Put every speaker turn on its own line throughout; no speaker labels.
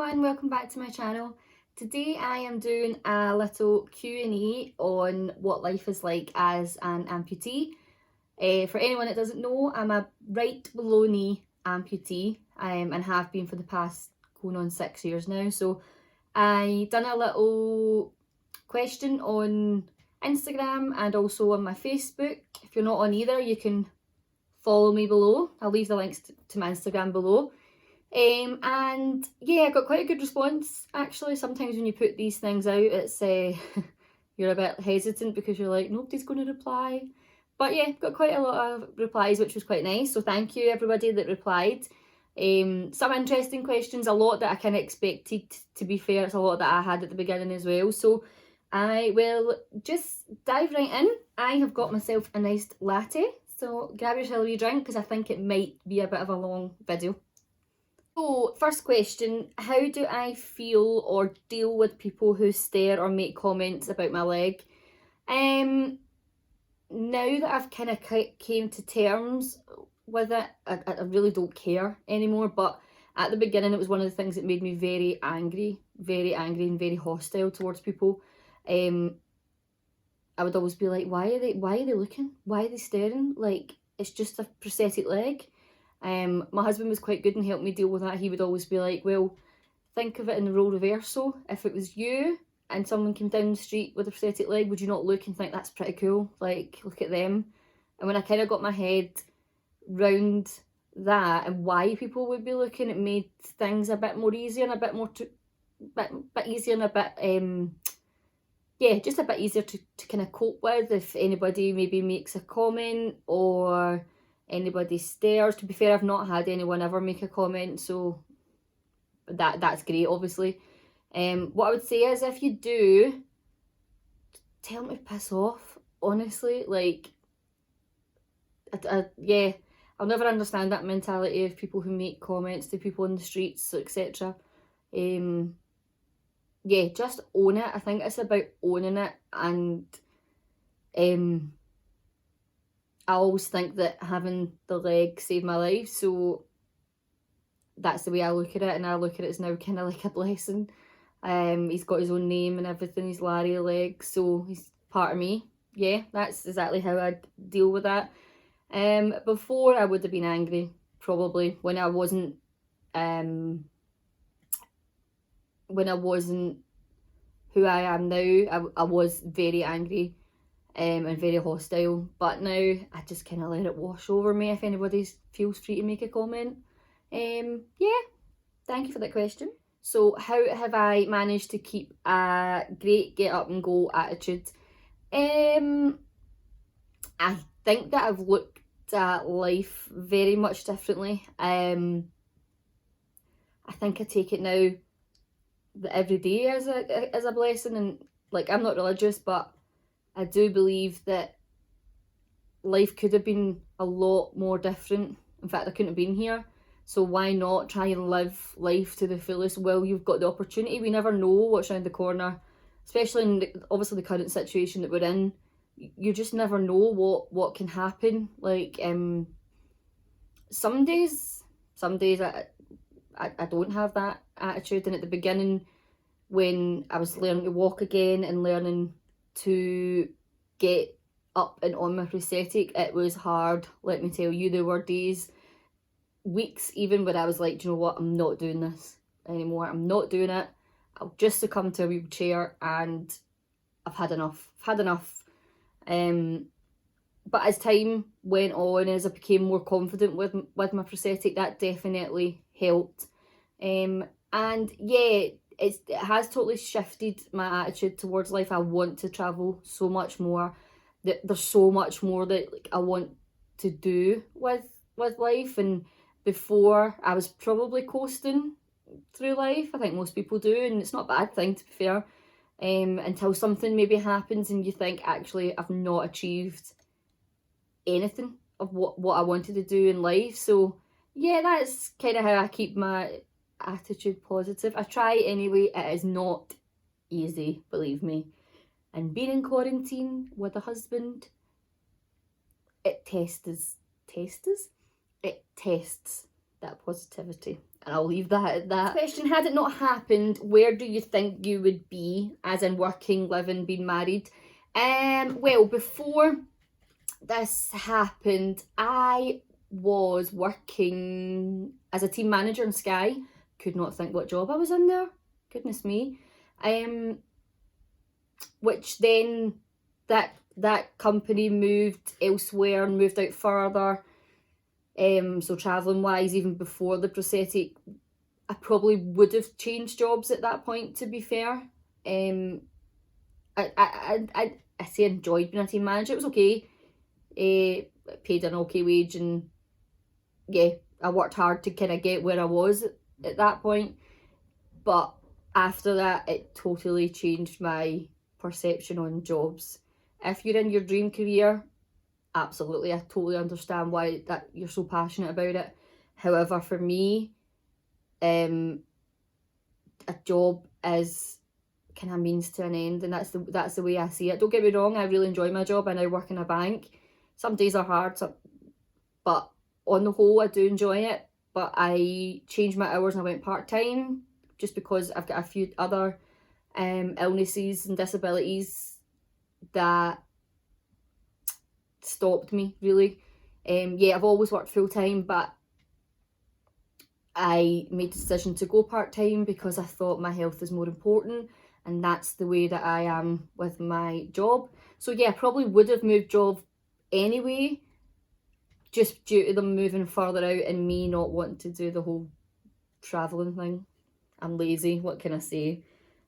everyone, welcome back to my channel. Today I am doing a little Q&A on what life is like as an amputee. For anyone that doesn't know, I'm a right below knee amputee and have been for the past going on 6 years now. So I done a little question on Instagram and also on my Facebook. If you're not on either, you can follow me below. I'll leave the links to my Instagram below. And yeah, I got quite a good response actually. Sometimes when you put these things out, it's you're a bit hesitant because you're like, nobody's going to reply. But yeah, got quite a lot of replies, which was quite nice. So thank you everybody that replied. Some interesting questions, a lot that I kind of expected, to be fair. It's a lot that I had at the beginning as well. So I will just dive right in. I have got myself a nice latte. So grab yourself a wee drink because I think it might be a bit of a long video. So, first question, how do I feel or deal with people who stare or make comments about my leg? Now that I've kind of came to terms with it, I really don't care anymore, but at the beginning it was one of the things that made me very angry and very hostile towards people. I would always be like, why are they looking? Why are they staring? Like, it's just a prosthetic leg. My husband was quite good and helped me deal with that. He would always be like, well, think of it in the role reverso. If it was you and someone came down the street with a prosthetic leg, would you not look and think that's pretty cool? Like, look at them. And when I kind of got my head round that and why people would be looking, it made things a bit more easier and a bit more bit easier and a bit yeah, just a bit easier to kind of cope with if anybody maybe makes a comment or anybody stares. To be fair, I've not had anyone ever make a comment, so that's great, obviously. What I would say is, if you do, tell them to piss off, honestly. Like, yeah, I'll never understand that mentality of people who make comments to people in the streets, etc. Yeah, just own it. I think it's about owning it, and I always think that having the leg saved my life, so that's the way I look at it, and I look at it as now kind of like a blessing. He's got his own name and everything, he's Larry Leg, so he's part of me. Yeah, that's exactly how I deal with that. Before I would have been angry, probably, when I wasn't who I am now. I was very angry and very hostile, but now I just kind of let it wash over me if anybody feels free to make a comment. Yeah, thank you for that question. So how have I managed to keep a great get up and go attitude? I think that I've looked at life very much differently. I think I take it now that every day is a blessing, and like, I'm not religious, but I do believe that life could have been a lot more different. In fact, I couldn't have been here. So why not try and live life to the fullest while you've got the opportunity? We never know what's around the corner, especially in obviously the current situation that we're in. You just never know what can happen. Like, some days I don't have that attitude, and at the beginning, when I was learning to walk again and learning to get up and on my prosthetic, it was hard, let me tell you. There were days, weeks even, where I was like, do you know what, I'm not doing this anymore, I'm not doing it, I'll just succumb to a wheelchair, and I've had enough. But as time went on, as I became more confident with my prosthetic, that definitely helped. And yeah, it has totally shifted my attitude towards life. I want to travel so much more. There's so much more that, like, I want to do with life, and before I was probably coasting through life. I think most people do, and it's not a bad thing, to be fair, until something maybe happens and you think, actually, I've not achieved anything of what I wanted to do in life. So yeah, that's kind of how I keep my attitude positive. I try anyway. It is not easy, believe me, and being in quarantine with a husband, it tests that positivity. And I'll leave that at that. Question, had it not happened, where do you think you would be, as in working, living, being married? Well, before this happened, I was working as a team manager in Sky. Could not think what job I was in there. Goodness me. Which then that company moved elsewhere and moved out further. So travelling wise, even before the prosthetic, I probably would have changed jobs at that point, to be fair. I say enjoyed being a team manager. It was okay. Paid an okay wage, and yeah, I worked hard to kind of get where I was at that point. But after that, it totally changed my perception on jobs. If you're in your dream career, absolutely, I totally understand why that you're so passionate about it. However, for me, a job is kind of means to an end, and that's the way I see it. Don't get me wrong, I really enjoy my job. I now work in a bank. Some days are hard, but on the whole, I do enjoy it. But I changed my hours and I went part-time just because I've got a few other illnesses and disabilities that stopped me, really. Yeah, I've always worked full-time, but I made the decision to go part-time because I thought my health is more important, and that's the way that I am with my job. So yeah, I probably would have moved job anyway, just due to them moving further out and me not wanting to do the whole travelling thing. I'm lazy, what can I say?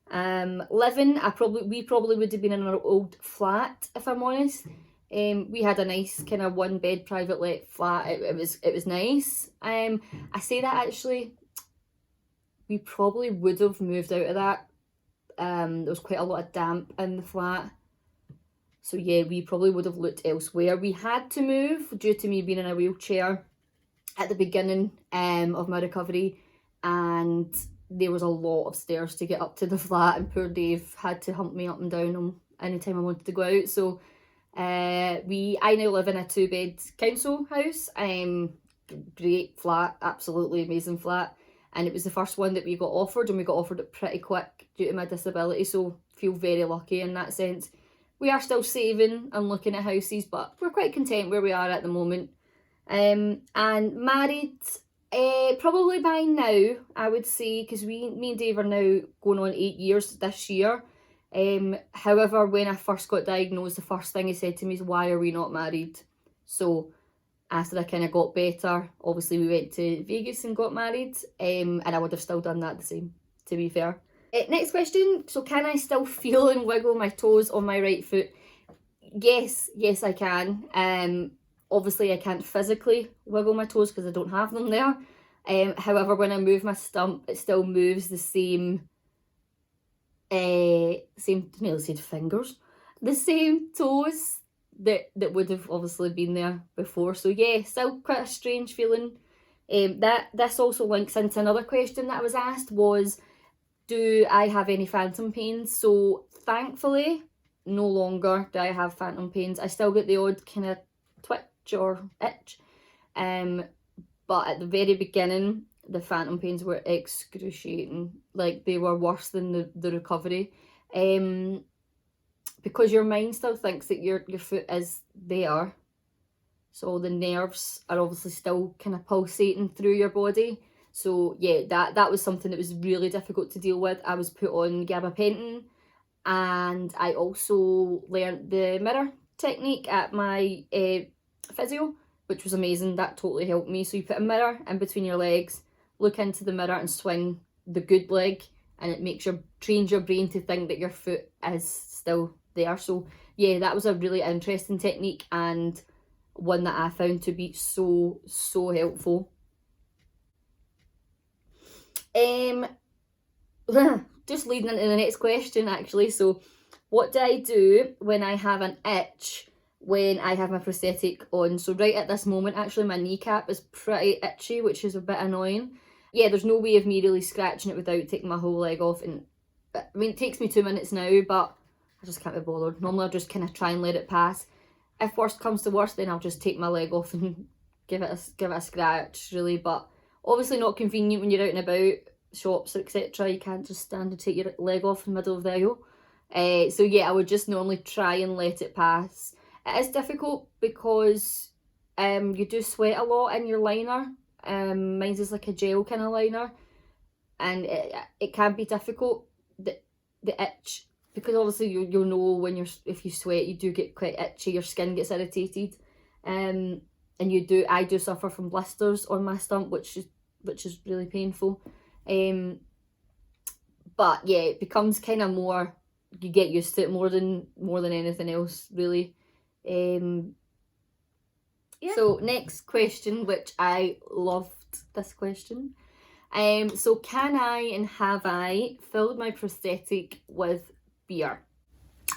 Living, we probably would have been in our old flat, if I'm honest. We had a nice kind of one bed private let flat. It was nice. I say that actually, we probably would have moved out of that. There was quite a lot of damp in the flat. So yeah, we probably would have looked elsewhere. We had to move due to me being in a wheelchair at the beginning of my recovery, and there was a lot of stairs to get up to the flat, and poor Dave had to hump me up and down anytime I wanted to go out. So I now live in a 2-bed council house. Great flat, absolutely amazing flat, and it was the first one that we got offered, and we got offered it pretty quick due to my disability, so feel very lucky in that sense. We are still saving and looking at houses, but we're quite content where we are at the moment. And married, probably by now, I would say, because me and Dave are now going on 8 years this year. However, when I first got diagnosed, the first thing he said to me is, why are we not married? So after I kind of got better, obviously we went to Vegas and got married, and I would have still done that the same, to be fair. Next question, so can I still feel and wiggle my toes on my right foot? Yes I can. Obviously I can't physically wiggle my toes because I don't have them there. However, when I move my stump, it still moves the same nearly said fingers, the same toes that would have obviously been there before. So yeah, still quite a strange feeling. This also links into another question that I was asked, was, do I have any phantom pains? So thankfully, no longer do I have phantom pains. I still get the odd kind of twitch or itch. But at the very beginning, the phantom pains were excruciating. Like, they were worse than the recovery. Because your mind still thinks that your foot is there. So the nerves are obviously still kind of pulsating through your body. So yeah, that was something that was really difficult to deal with. I was put on gabapentin, and I also learnt the mirror technique at my physio, which was amazing. That totally helped me. So you put a mirror in between your legs, look into the mirror and swing the good leg, and it trains your brain to think that your foot is still there. So yeah, that was a really interesting technique, and one that I found to be so helpful. Just leading into the next question actually. So what do I do when I have an itch when I have my prosthetic on? So right at this moment, actually, my kneecap is pretty itchy, which is a bit annoying. Yeah, there's no way of me really scratching it without taking my whole leg off, and I mean, it takes me 2 minutes now, but I just can't be bothered. Normally I'll just kind of try and let it pass. If worst comes to worst, then I'll just take my leg off and give it a scratch, really. But Obviously not convenient when you're out and about, shops, etc. You can't just stand and take your leg off in the middle of the aisle. So yeah, I would just normally try and let it pass. It is difficult because you do sweat a lot in your liner. Mine's is like a gel kind of liner, and it can be difficult. The itch, because obviously you'll know when if you sweat, you do get quite itchy. Your skin gets irritated, and I do suffer from blisters on my stump, which is really painful. But yeah, it becomes kind of more, you get used to it more than anything else, really. Yeah. So next question, which I loved this question. So can I and have I filled my prosthetic with beer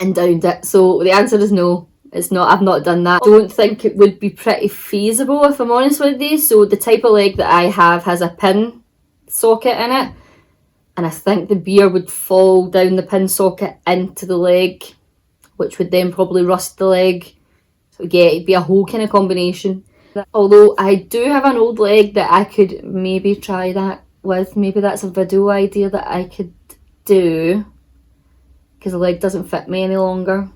and downed it? So the answer is no. It's not. I've not done that. I don't think it would be pretty feasible, if I'm honest with you. So the type of leg that I have has a pin socket in it, and I think the beer would fall down the pin socket into the leg, which would then probably rust the leg. So yeah, it'd be a whole kind of combination. Although I do have an old leg that I could maybe try that with. Maybe that's a video idea that I could do, because the leg doesn't fit me any longer.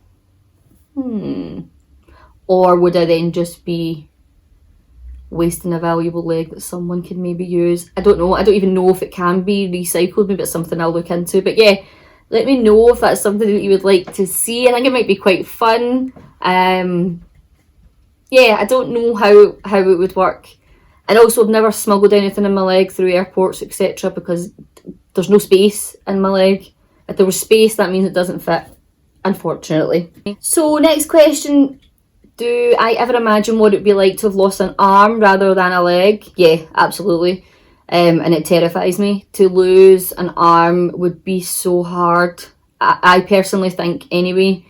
Or would I then just be wasting a valuable leg that someone could maybe use? I don't know. I don't even know if it can be recycled. Maybe it's something I'll look into. But yeah, let me know if that's something that you would like to see. I think it might be quite fun. Yeah, I don't know how it would work. And also, I've never smuggled anything in my leg through airports, etc., because there's no space in my leg. If there was space, that means it doesn't fit, unfortunately. So next question, do I ever imagine what it'd be like to have lost an arm rather than a leg? Yeah, absolutely. And it terrifies me. To lose an arm would be so hard. I personally think anyway.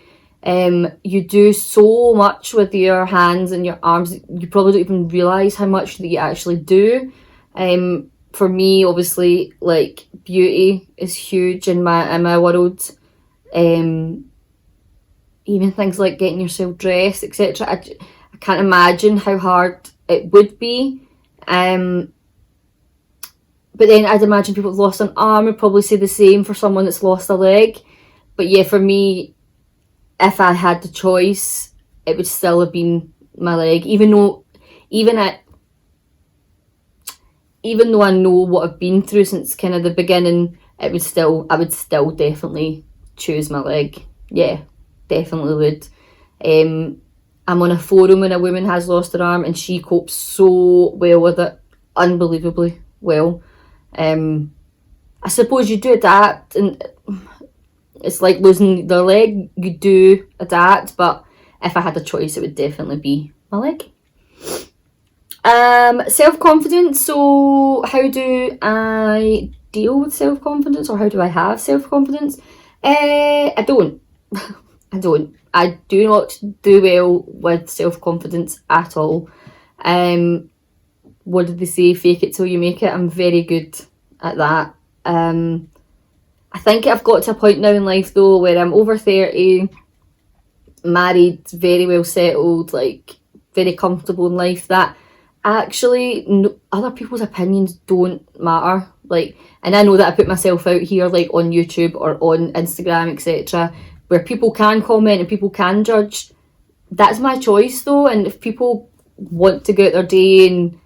You do so much with your hands and your arms, you probably don't even realise how much that you actually do. For me, obviously, like, beauty is huge in my world. Even things like getting yourself dressed, etc. I can't imagine how hard it would be. But then I'd imagine people who've lost an arm would probably say the same for someone that's lost a leg. But yeah, for me, if I had the choice, it would still have been my leg. Even though I know what I've been through since kind of the beginning, I would still definitely choose my leg. Yeah, definitely would. I'm on a forum when a woman has lost her arm, and she copes so well with it, unbelievably well. I suppose you do adapt, and it's like losing the leg, you do adapt, but if I had a choice, it would definitely be my leg. Self-confidence. So how do I deal with self-confidence, or how do I have self-confidence? I don't. I don't. I do not do well with self-confidence at all. What did they say? Fake it till you make it. I'm very good at that. I think I've got to a point now in life though where I'm over 30, married, very well settled, like very comfortable in life, that actually other people's opinions don't matter. Like, and I know that I put myself out here like on YouTube or on Instagram, etc., where people can comment and people can judge. That's my choice though, and if people want to go out their day and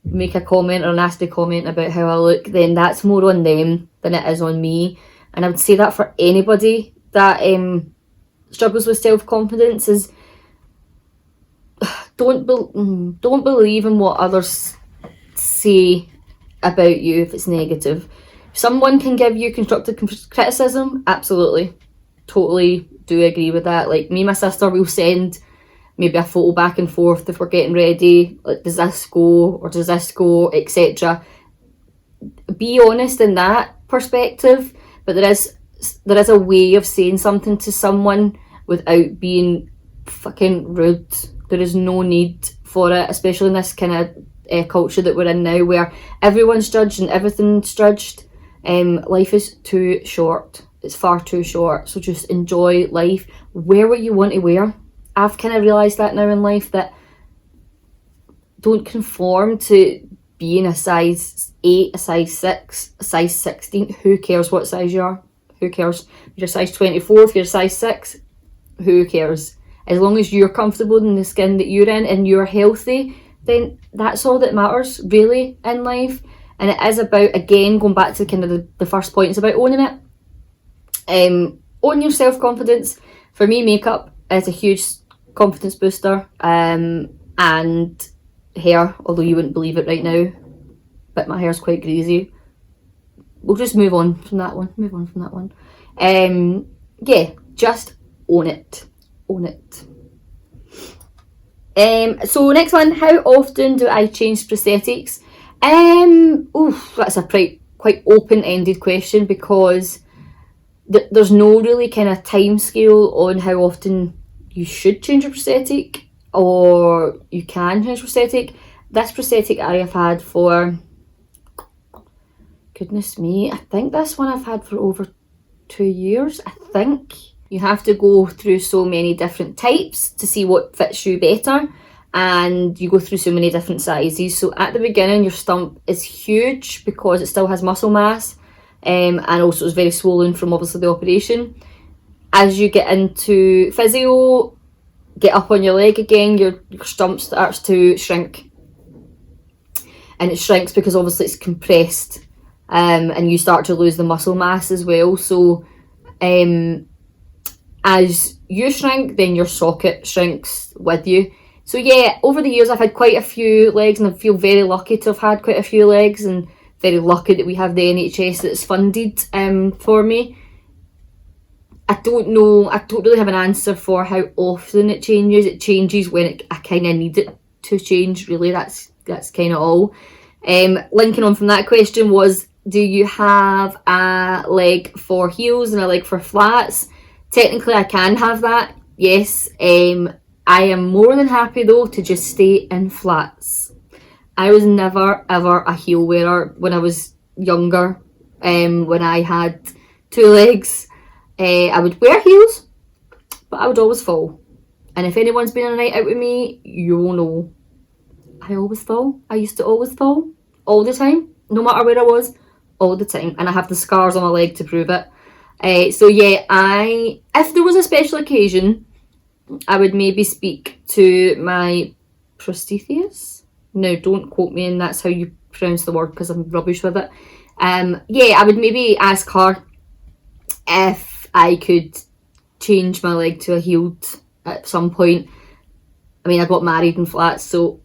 make a comment or a nasty comment about how I look, then that's more on them than it is on me. And I would say that for anybody that struggles with self-confidence, is don't believe in what others say about you if it's negative. Someone can give you constructive criticism, absolutely, totally do agree with that. Like, me and my sister will send maybe a photo back and forth if we're getting ready, like, does this go or does this go, etc. Be honest in that perspective, but there is a way of saying something to someone without being fucking rude. There is no need for it, especially in this kind of culture that we're in now, where everyone's judged and everything's judged. Life is too short. It's far too short. So just enjoy life. Wear what you want to wear. I've kind of realised that now in life, that don't conform to being a size 8, a size 6, a size 16, who cares what size you are? Who cares? If you're a size 24, if you're a size 6, who cares? As long as you're comfortable in the skin that you're in and you're healthy, then that's all that matters really in life. And it is about, again, going back to kind of the first point, it's about owning it. Own your self-confidence. For me, makeup is a huge confidence booster. And hair, although you wouldn't believe it right now, but my hair's quite greasy. We'll just move on from that one. Yeah, just own it. Own it. So next one, how often do I change prosthetics? That's a quite open-ended question, because there's no really kind of time scale on how often you should change a prosthetic or you can change prosthetic. This prosthetic I have had for, goodness me, I think this one I've had for over 2 years, I think. You have to go through so many different types to see what fits you better, and you go through so many different sizes. So at the beginning your stump is huge because it still has muscle mass, and also it's very swollen from obviously the operation. As you get into physio, get up on your leg again, your stump starts to shrink, and it shrinks because obviously it's compressed, and you start to lose the muscle mass as well. So as you shrink, then your socket shrinks with you. So yeah, over the years I've had quite a few legs, and I feel very lucky to have had quite a few legs, and very lucky that we have the NHS that's funded for me. I don't know, I don't really have an answer for how often it changes. It changes when I kind of need it to change, really. That's kind of all. Linking on from that question was, do you have a leg for heels and a leg for flats? Technically I can have that, yes. I am more than happy though to just stay in flats. I was never ever a heel wearer when I was younger. When I had 2 legs, I would wear heels, but I would always fall. And if anyone's been on a night out with me, you will know I always fall. I used to always fall, all the time, no matter where I was, all the time. And I have the scars on my leg to prove it. So yeah, if there was a special occasion, I would maybe speak to my prosthetist. No, don't quote me, and that's how you pronounce the word, because I'm rubbish with it. Yeah, I would maybe ask her if I could change my leg to a heeled at some point. I mean, I got married in flats, so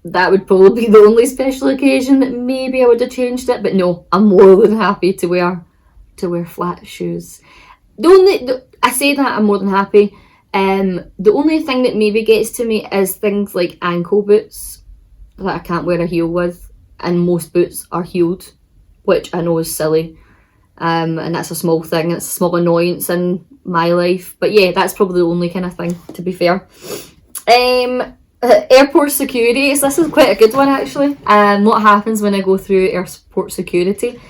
that would probably be the only special occasion that maybe I would have changed it. But no, I'm more than happy to wear flat shoes. I say that I'm more than happy. The only thing that maybe gets to me is things like ankle boots that I can't wear a heel with, and most boots are heeled, which I know is silly, and that's a small thing, it's a small annoyance in my life. But yeah, that's probably the only kind of thing, to be fair. Airport security, so this is quite a good one actually. What happens when I go through airport security?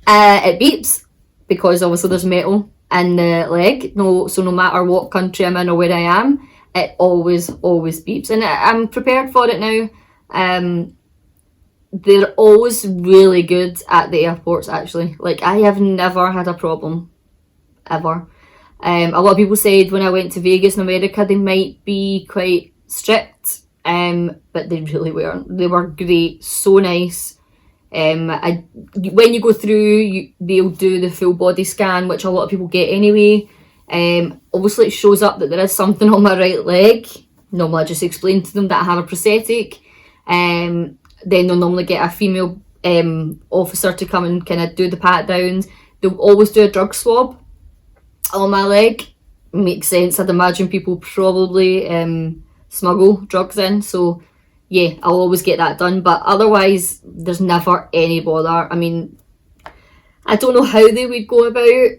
It beeps, because obviously there's metal in the leg. So no matter what country I'm in or where I am, it always beeps, and I'm prepared for it now. They're always really good at the airports actually. Like, I have never had a problem, ever. A lot of people said when I went to Vegas in America they might be quite strict, but they really weren't. They were great, so nice. When you go through, they'll do the full body scan, which a lot of people get anyway. Obviously it shows up that there is something on my right leg. Normally I just explain to them that I have a prosthetic. Then they'll normally get a female officer to come and kind of do the pat downs. They'll always do a drug swab on my leg. Makes sense. I'd imagine people probably smuggle drugs in, so yeah, I'll always get that done. But otherwise there's never any bother. I mean, I don't know how they would go about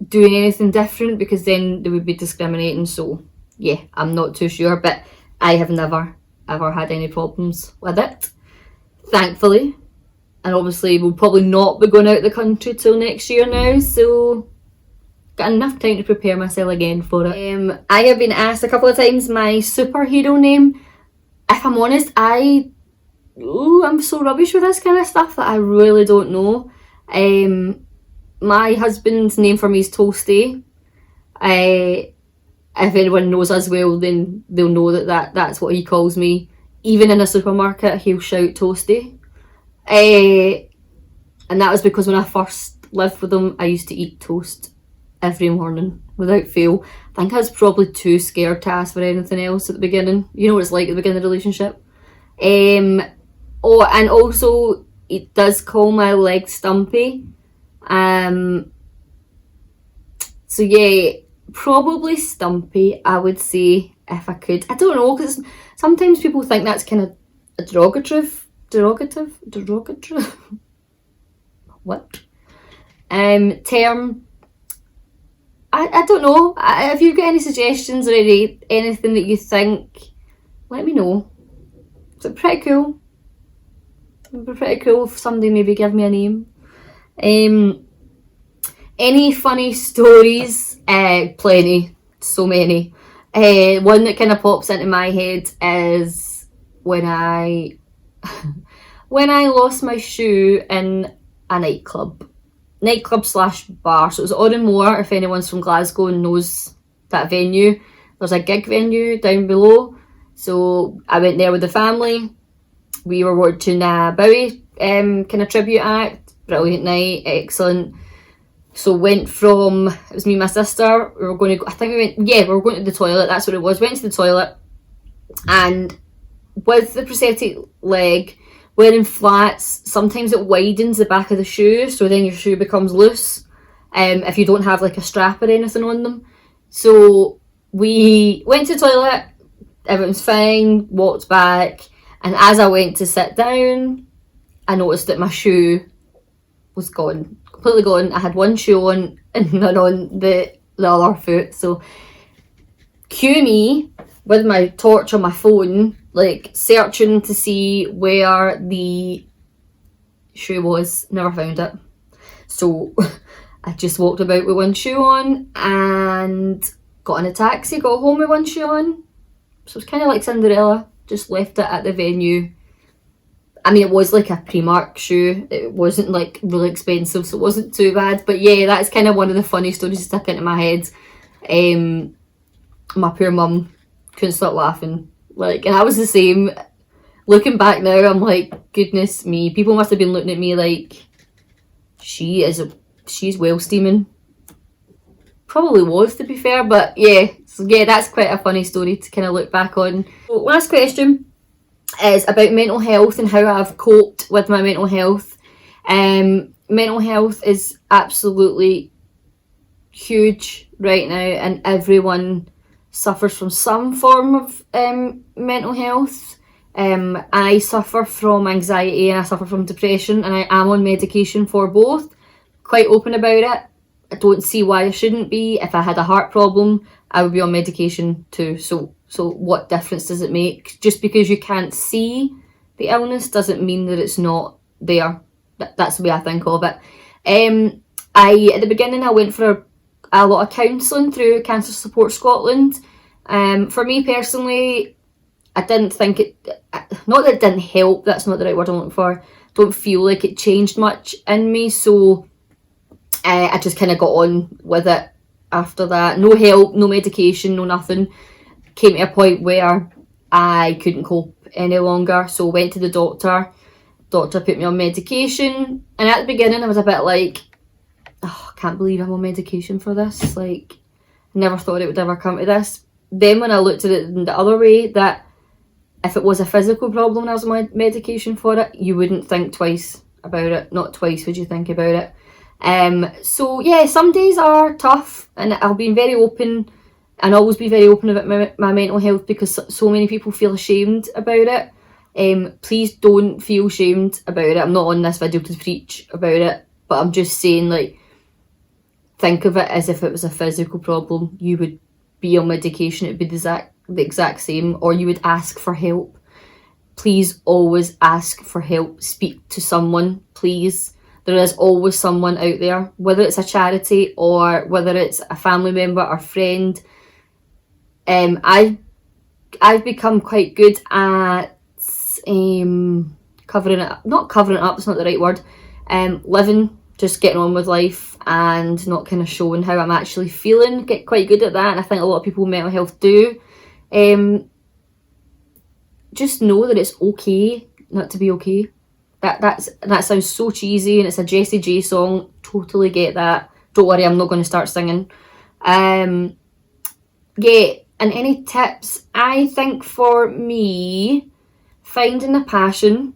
doing anything different, because then they would be discriminating. So yeah, I'm not too sure, but I have never ever had any problems with it, thankfully. And obviously we'll probably not be going out of the country till next year now, so got enough time to prepare myself again for it. I have been asked a couple of times my superhero name. If I'm honest, I ooh, I'm so rubbish with this kind of stuff that I really don't know. My husband's name for me is Toasty. If anyone knows us well, then they'll know that's what he calls me. Even in a supermarket, he'll shout Toasty. And that was because when I first lived with him, I used to eat toast every morning without fail. I think I was probably too scared to ask for anything else at the beginning. You know what it's like at the beginning of the relationship. Oh, and also it does call my leg Stumpy. So yeah, probably Stumpy, I would say, if I could. I don't know, because sometimes people think that's kind of a derogative. What? Term. I don't know. If you've got any suggestions or anything that you think, let me know. Is it pretty cool? It'd be pretty cool if somebody maybe give me a name. Any funny stories? Plenty. So many. One that kind of pops into my head is when I lost my shoe in a nightclub slash bar. So it was Oranmore, if anyone's from Glasgow and knows that venue. There's a gig venue down below. So I went there with the family. We were watching a Bowie kind of tribute act. Brilliant night, excellent. So went from, it was me and my sister, we were going to go, we were going to the toilet, that's what it was. Went to the toilet, and with the prosthetic leg, wearing flats, sometimes it widens the back of the shoe, so then your shoe becomes loose if you don't have like a strap or anything on them. So we went to the toilet, everything's fine, walked back, and as I went to sit down, I noticed that my shoe was gone, completely gone. I had one shoe on and none on the other foot. So cue me with my torch on my phone, like searching to see where the shoe was. Never found it. So I just walked about with one shoe on and got in a taxi, got home with one shoe on. So it's kind of like Cinderella, just left it at the venue. I mean, it was like a Primark shoe. It wasn't like really expensive, so it wasn't too bad. But yeah, that's kind of one of the funny stories that stuck into my head. My poor mum couldn't stop laughing. Like, and I was the same. Looking back now, I'm like, goodness me. People must have been looking at me like, she's well steaming. Probably was, to be fair, but yeah. So yeah, that's quite a funny story to kind of look back on. So last question is about mental health and how I've coped with my mental health. Mental health is absolutely huge right now, and everyone suffers from some form of mental health. I suffer from anxiety and I suffer from depression, and I am on medication for both. Quite open about it. I don't see why I shouldn't be. If I had a heart problem, I would be on medication too. So what difference does it make? Just because you can't see the illness doesn't mean that it's not there. That's the way I think of it. At the beginning, I went for a lot of counselling through Cancer Support Scotland. For me personally, I didn't think not that it didn't help, that's not the right word I'm looking for. Don't feel like it changed much in me, so I just kind of got on with it after that. No help, no medication, no nothing. Came to a point where I couldn't cope any longer, so went to the doctor. Doctor put me on medication, and at the beginning I was a bit like, oh, I can't believe I'm on medication for this. Like, I never thought it would ever come to this. Then when I looked at it the other way, that if it was a physical problem and I was on medication for it, you wouldn't think twice about it. Not twice would you think about it. So yeah, some days are tough, and I've been very open and always be very open about my mental health, because so many people feel ashamed about it. Please don't feel ashamed about it. I'm not on this video to preach about it, but I'm just saying, like, think of it as if it was a physical problem. You would be on medication, it'd be the exact same, or you would ask for help. Please always ask for help. Speak to someone, please. There is always someone out there, whether it's a charity or whether it's a family member or friend. I've become quite good at covering it, not covering it up, it's not the right word, living, just getting on with life and not kind of showing how I'm actually feeling. Get quite good at that, and I think a lot of people with mental health do. Just know that it's okay not to be okay. That sounds so cheesy, and it's a Jessie J song, totally get that. Don't worry, I'm not going to start singing. Yeah, and any tips? I think for me, finding a passion,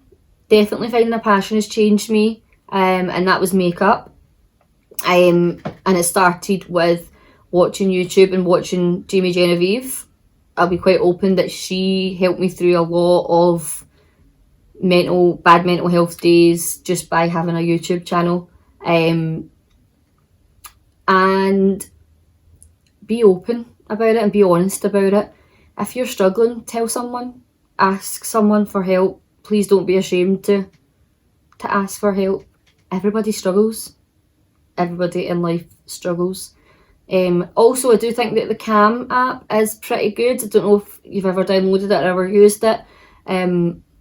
definitely finding a passion has changed me, and that was makeup. And it started with watching YouTube and watching Jamie Genevieve. I'll be quite open that she helped me through a lot of bad mental health days just by having a YouTube channel. And be open about it and be honest about it. If you're struggling, tell someone, ask someone for help. Please don't be ashamed to ask for help. Everybody struggles. Everybody in life struggles. Also, I do think that the Calm app is pretty good. I don't know if you've ever downloaded it or ever used it.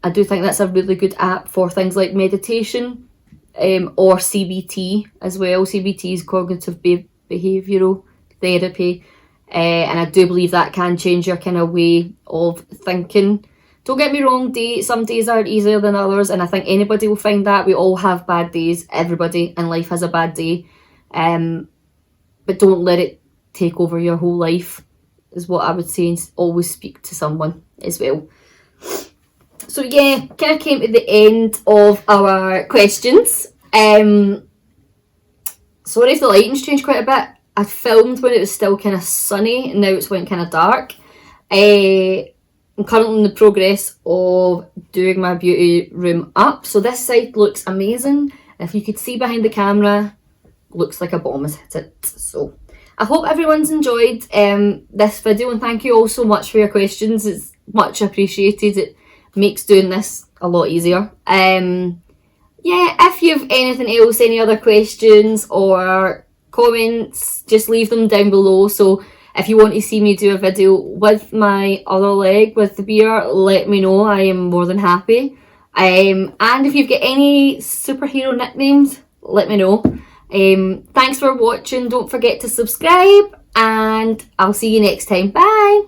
I do think that's a really good app for things like meditation, or CBT as well. CBT is cognitive behavioural therapy, and I do believe that can change your kind of way of thinking. Don't get me wrong, some days are easier than others, and I think anybody will find that. We all have bad days. Everybody in life has a bad day. But don't let it take over your whole life, is what I would say, and always speak to someone as well. So yeah, kind of came to the end of our questions. Sorry if the lighting's changed quite a bit. I filmed when it was still kind of sunny, and now it's went kind of dark. I'm currently in the progress of doing my beauty room up. So this side looks amazing. If you could see behind the camera, looks like a bomb has hit it. So I hope everyone's enjoyed this video, and thank you all so much for your questions. It's much appreciated. It makes doing this a lot easier. Yeah, if you have anything else, any other questions or comments, just leave them down below. So if you want to see me do a video with my other leg, with the beer, let me know. I am more than happy. And if you've got any superhero nicknames, let me know. Thanks for watching. Don't forget to subscribe, and I'll see you next time. Bye.